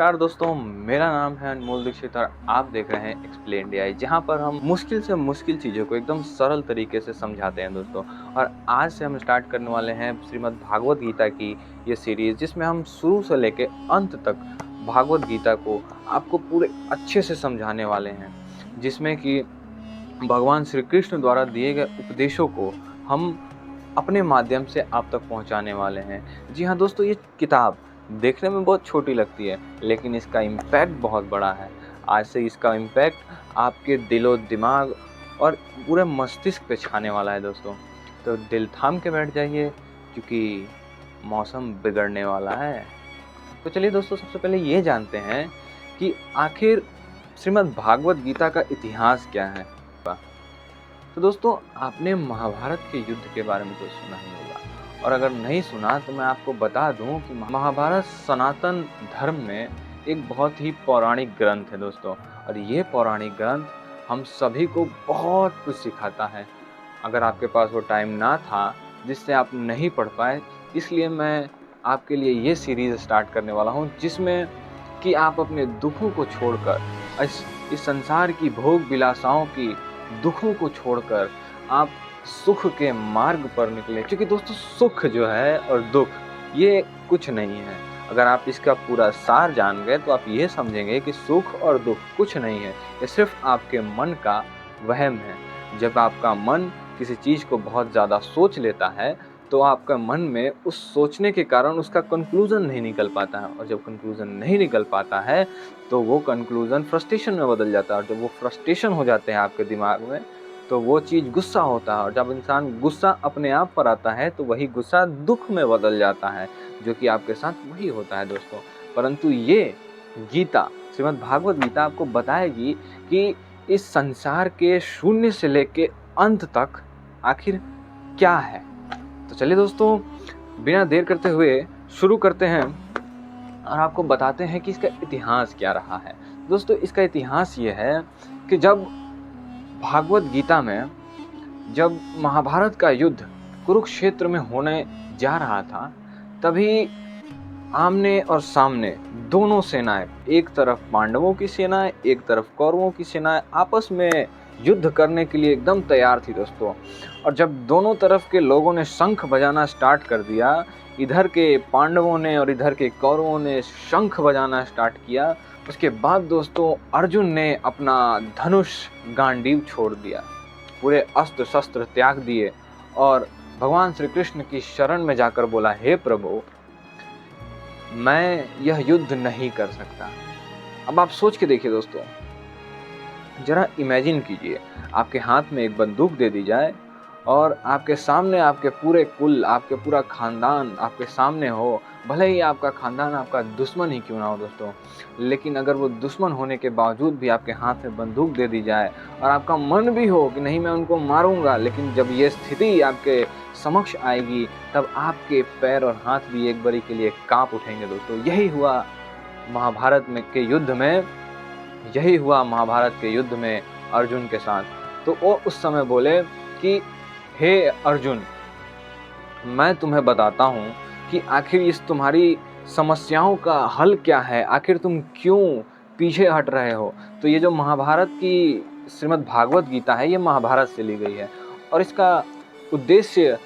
नमस्कार दोस्तों, मेरा नाम है अनमोल दीक्षित और आप देख रहे हैं एक्सप्लेन्ड एआई, जहां पर हम मुश्किल से मुश्किल चीज़ों को एकदम सरल तरीके से समझाते हैं दोस्तों। और आज से हम स्टार्ट करने वाले हैं श्रीमद् भागवत गीता की ये सीरीज़, जिसमें हम शुरू से लेके अंत तक भागवत गीता को आपको पूरे अच्छे से समझाने वाले हैं, जिसमें कि भगवान श्री कृष्ण द्वारा दिए गए उपदेशों को हम अपने माध्यम से आप तक पहुंचाने वाले हैं। जी हाँ दोस्तों, ये किताब देखने में बहुत छोटी लगती है, लेकिन इसका इम्पैक्ट बहुत बड़ा है। आज से इसका इम्पैक्ट आपके दिलो दिमाग और पूरे मस्तिष्क पे छाने वाला है दोस्तों। तो दिल थाम के बैठ जाइए, क्योंकि मौसम बिगड़ने वाला है। तो चलिए दोस्तों, सबसे पहले ये जानते हैं कि आखिर श्रीमद् भागवत गीता का इतिहास क्या है। तो दोस्तों, आपने महाभारत के युद्ध के बारे में तो सुना ही होगा, और अगर नहीं सुना तो मैं आपको बता दूं कि महाभारत सनातन धर्म में एक बहुत ही पौराणिक ग्रंथ है दोस्तों। और ये पौराणिक ग्रंथ हम सभी को बहुत कुछ सिखाता है। अगर आपके पास वो टाइम ना था जिससे आप नहीं पढ़ पाए, इसलिए मैं आपके लिए ये सीरीज़ स्टार्ट करने वाला हूँ, जिसमें कि आप अपने दुखों को छोड़कर इस संसार की भोग विलासाओं की दुखों को छोड़कर आप सुख के मार्ग पर निकले। क्योंकि दोस्तों, सुख जो है और दुख ये कुछ नहीं है। अगर आप इसका पूरा सार जान गए तो आप ये समझेंगे कि सुख और दुख कुछ नहीं है, ये सिर्फ आपके मन का वहम है। जब आपका मन किसी चीज़ को बहुत ज़्यादा सोच लेता है तो आपका मन में उस सोचने के कारण उसका कंक्लूज़न नहीं निकल पाता है, और जब कंक्लूज़न नहीं निकल पाता है तो वो कंक्लूज़न फ्रस्ट्रेशन में बदल जाता है, और जब वो फ्रस्ट्रेशन हो जाते हैं आपके दिमाग में तो वो चीज़ गुस्सा होता है, और जब इंसान गुस्सा अपने आप पर आता है तो वही गुस्सा दुख में बदल जाता है, जो कि आपके साथ वही होता है दोस्तों। परंतु ये गीता, श्रीमद् भागवत गीता आपको बताएगी कि इस संसार के शून्य से लेके अंत तक आखिर क्या है। तो चलिए दोस्तों, बिना देर करते हुए शुरू करते हैं और आपको बताते हैं कि इसका इतिहास क्या रहा है। दोस्तों, इसका इतिहास ये है कि जब भागवत गीता में जब महाभारत का युद्ध कुरुक्षेत्र में होने जा रहा था, तभी आमने और सामने दोनों सेनाएं, एक तरफ पांडवों की सेनाएं, एक तरफ कौरवों की सेनाएं आपस में युद्ध करने के लिए एकदम तैयार थी दोस्तों। और जब दोनों तरफ के लोगों ने शंख बजाना स्टार्ट कर दिया, इधर के पांडवों ने और इधर के कौरवों ने शंख बजाना स्टार्ट किया, उसके बाद दोस्तों अर्जुन ने अपना धनुष गांडीव छोड़ दिया, पूरे अस्त्र शस्त्र त्याग दिए और भगवान श्री कृष्ण की शरण में जाकर बोला, हे प्रभु, मैं यह युद्ध नहीं कर सकता। अब आप सोच के देखिए दोस्तों, जरा इमेजिन कीजिए, आपके हाथ में एक बंदूक दे दी जाए और आपके सामने आपके पूरे कुल, आपके पूरा खानदान आपके सामने हो। भले ही आपका खानदान आपका दुश्मन ही क्यों ना हो दोस्तों, लेकिन अगर वो दुश्मन होने के बावजूद भी आपके हाथ में बंदूक दे दी जाए और आपका मन भी हो कि नहीं मैं उनको मारूंगा, लेकिन जब ये स्थिति आपके समक्ष आएगी तब आपके पैर और हाथ भी एक बारी के लिए कांप उठेंगे दोस्तों। यही हुआ महाभारत के युद्ध में अर्जुन के साथ। तो वो उस समय बोले कि हे अर्जुन, मैं तुम्हें बताता हूँ कि आखिर इस तुम्हारी समस्याओं का हल क्या है, आखिर तुम क्यों पीछे हट रहे हो। तो ये जो महाभारत की श्रीमद् भागवत गीता है, ये महाभारत से ली गई है और इसका उद्देश्य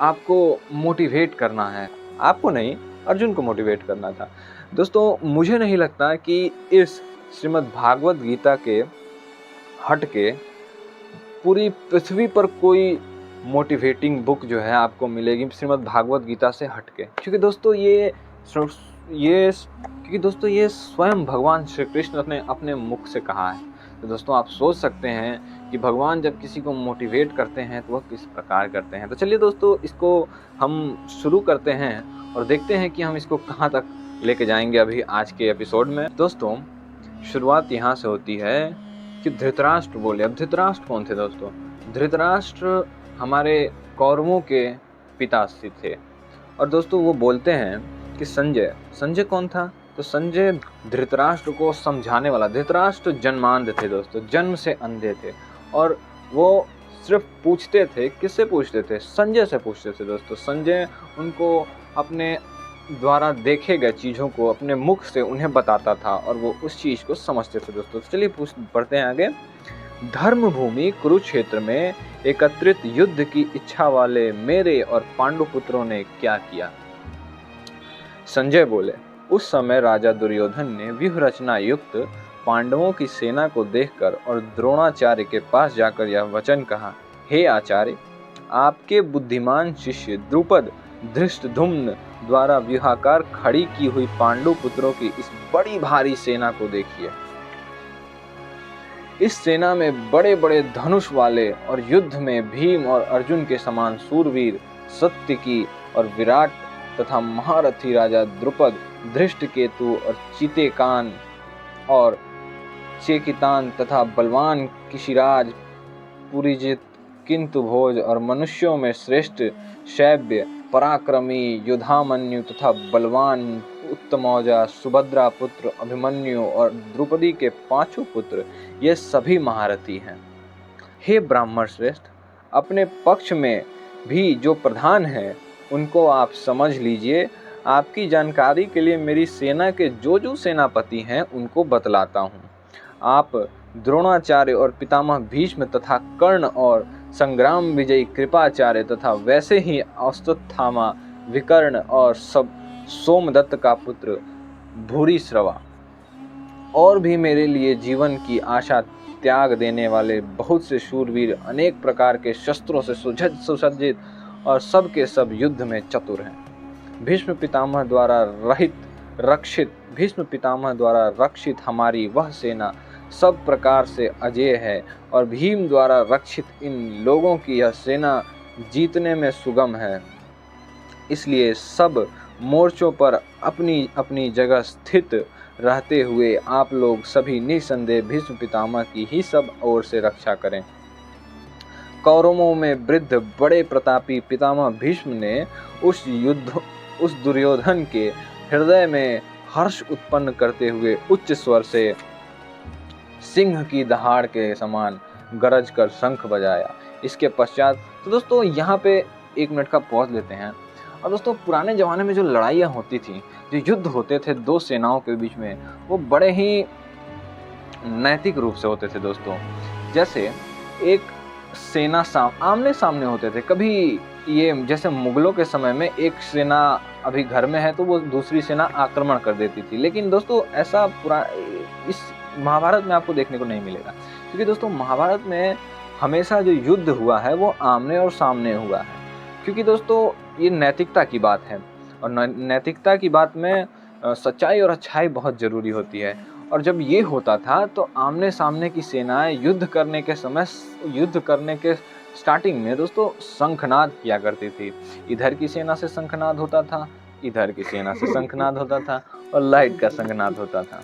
आपको मोटिवेट करना है। आपको नहीं, अर्जुन को मोटिवेट करना था दोस्तों। मुझे नहीं लगता कि इस श्रीमद् भागवत गीता के हट के पूरी पृथ्वी पर कोई मोटिवेटिंग बुक जो है आपको मिलेगी श्रीमद् भागवत गीता से हटके। क्योंकि दोस्तों ये स्वयं भगवान श्री कृष्ण ने अपने मुख से कहा है। तो दोस्तों, आप सोच सकते हैं कि भगवान जब किसी को मोटिवेट करते हैं तो वह किस प्रकार करते हैं। तो चलिए दोस्तों, इसको हम शुरू करते हैं और देखते हैं कि हम इसको कहाँ तक लेके जाएंगे अभी आज के एपिसोड में। दोस्तों, शुरुआत यहाँ से होती है कि धृतराष्ट्र बोले। अब धृतराष्ट्र कौन थे दोस्तों? धृतराष्ट्र हमारे कौरवों के पिताश्री थे। और दोस्तों, वो बोलते हैं कि संजय कौन था? तो संजय धृतराष्ट्र को समझाने वाला। धृतराष्ट्र जन्मांध थे दोस्तों, जन्म से अंधे थे, और वो सिर्फ पूछते थे। किससे पूछते थे? संजय से पूछते थे दोस्तों। संजय उनको अपने द्वारा देखे गए चीज़ों को अपने मुख से उन्हें बताता था और वो उस चीज़ को समझते थे दोस्तों। चलिए पढ़ते हैं आगे। धर्म भूमि कुरुक्षेत्र में एकत्रित युद्ध की इच्छा वाले मेरे और पांडु पुत्रों ने क्या किया? संजय बोले, उस समय राजा दुर्योधन ने व्यूह रचना युक्त पांडवों की सेना को देखकर और द्रोणाचार्य के पास जाकर यह वचन कहा, हे आचार्य, आपके बुद्धिमान शिष्य द्रुपद धृष्टद्युम्न द्वारा व्यूहाकार खड़ी की हुई पांडु पुत्रों की इस बड़ी भारी सेना को देखिए। इस सेना में बड़े बड़े धनुष वाले और युद्ध में भीम और अर्जुन के समान सूरवीर, सत्यकी और विराट तथा महारथी राजा द्रुपद, धृष्टकेतु और चितेकान और चेकितान तथा बलवान किशिराज, पुरीजित, किंतु भोज और मनुष्यों में श्रेष्ठ शैब्य, पराक्रमी युधामन्यु तथा बलवान उत्तमौजा, सुभद्रा पुत्र अभिमन्यु और द्रुपदी के 5 पुत्र, ये सभी महारथी हैं। हे ब्राह्मण श्रेष्ठ, अपने पक्ष में भी जो प्रधान हैं उनको आप समझ लीजिए। आपकी जानकारी के लिए मेरी सेना के जो सेनापति हैं उनको बतलाता हूँ। आप द्रोणाचार्य और पितामह भीष्म तथा कर्ण और संग्राम विजयी कृपाचार्य तथा वैसे ही अश्वत्थामा, विकर्ण और सब सोमदत्त का पुत्र भूरिश्रवा और भी मेरे लिए जीवन की आशा त्याग देने वाले बहुत से शूरवीर, अनेक प्रकार के शस्त्रों से सुसज्जित और सब के सब युद्ध में चतुर हैं। भीष्म पितामह द्वारा रक्षित हमारी वह सेना सब प्रकार से अजेय है और भीम द्वारा रक्षित इन लोगों की यह सेना जीतने में सुगम है। इसलिए सब मोर्चों पर अपनी अपनी जगह स्थित रहते हुए आप लोग सभी निसंदेह भीष्म पितामह की ही सब ओर से रक्षा करें। कौरवों में वृद्ध बड़े प्रतापी पितामह भीष्म ने उस दुर्योधन के हृदय में हर्ष उत्पन्न करते हुए उच्च स्वर से सिंह की दहाड़ के समान गरज कर शंख बजाया। इसके पश्चात तो दोस्तों यहाँ पे 1 मिनट का पॉज लेते हैं। और दोस्तों पुराने ज़माने में जो लड़ाइयाँ होती थी, जो युद्ध होते थे 2 सेनाओं के बीच में, वो बड़े ही नैतिक रूप से होते थे दोस्तों। जैसे एक सेना आमने सामने होते थे। कभी ये जैसे मुगलों के समय में एक सेना अभी घर में है तो वो दूसरी सेना आक्रमण कर देती थी, लेकिन दोस्तों ऐसा इस महाभारत में आपको देखने को नहीं मिलेगा। क्योंकि दोस्तों महाभारत में हमेशा जो युद्ध हुआ है वो आमने और सामने हुआ है। क्योंकि दोस्तों ये नैतिकता की बात है और नैतिकता की बात में सच्चाई और अच्छाई बहुत ज़रूरी होती है। और जब ये होता था तो आमने सामने की सेनाएं युद्ध करने के स्टार्टिंग में दोस्तों शंखनाद किया करती थी। इधर की सेना से शंखनाद होता था, इधर की सेना से शंखनाद होता था और लाइट का शंखनाद होता था।